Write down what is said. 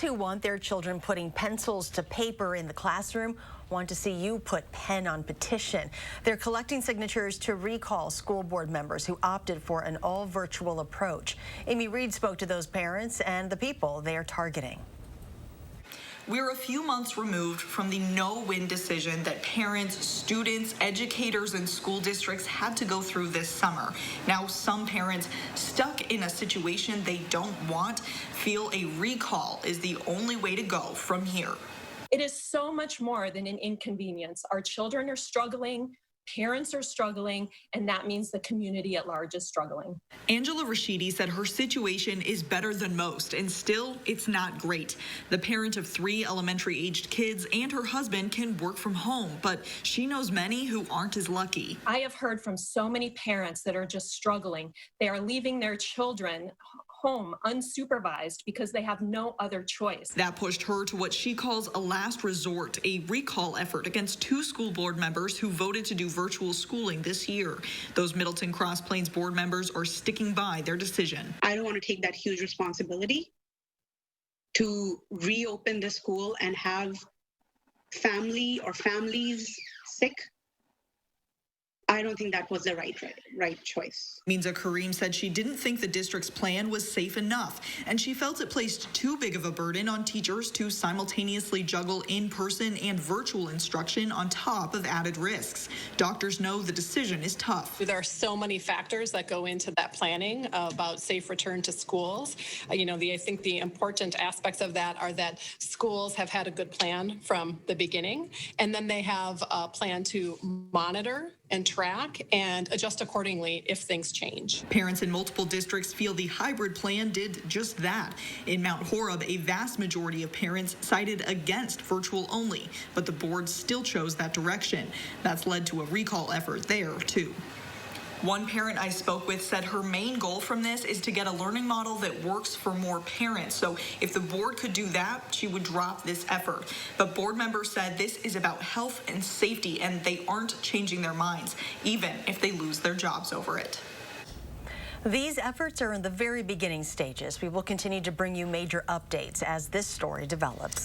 Who want their children putting pencils to paper in the classroom want to see you put pen on petition. They're collecting signatures to recall school board members who opted for an all-virtual approach. Amy Reed spoke to those parents and the people they are targeting. We're a few months removed from the no-win decision that parents, students, educators, and school districts had to go through this summer. Now, some parents stuck in a situation they don't want feel a recall is the only way to go from here. It is so much more than an inconvenience. Our children are struggling. Parents are struggling, and that means the community at large is struggling. Angela Rashidi said her situation is better than most, and still, it's not great. The parent of 3 elementary-aged kids and her husband can work from home, but she knows many who aren't as lucky. I have heard from so many parents that are just struggling. They are leaving their children home unsupervised because they have no other choice. That pushed her to what she calls a last resort, a recall effort against 2 school board members who voted to do virtual schooling this year. Those Middleton Cross Plains board members are sticking by their decision. I don't want to take that huge responsibility to reopen the school and have family or families sick. I don't think that was the right choice. Minza Kareem said she didn't think the district's plan was safe enough, and she felt it placed too big of a burden on teachers to simultaneously juggle in-person and virtual instruction on top of added risks. Doctors know the decision is tough. There are so many factors that go into that planning about safe return to schools. I think the important aspects of that are that schools have had a good plan from the beginning, and then they have a plan to monitor and track and adjust accordingly if things change. Parents in multiple districts feel the hybrid plan did just that. In Mount Horeb, a vast majority of parents cited against virtual only, but the board still chose that direction. That's led to a recall effort there, too. One parent I spoke with said her main goal from this is to get a learning model that works for more parents. So if the board could do that, she would drop this effort. But board members said this is about health and safety, and they aren't changing their minds, even if they lose their jobs over it. These efforts are in the very beginning stages. We will continue to bring you major updates as this story develops.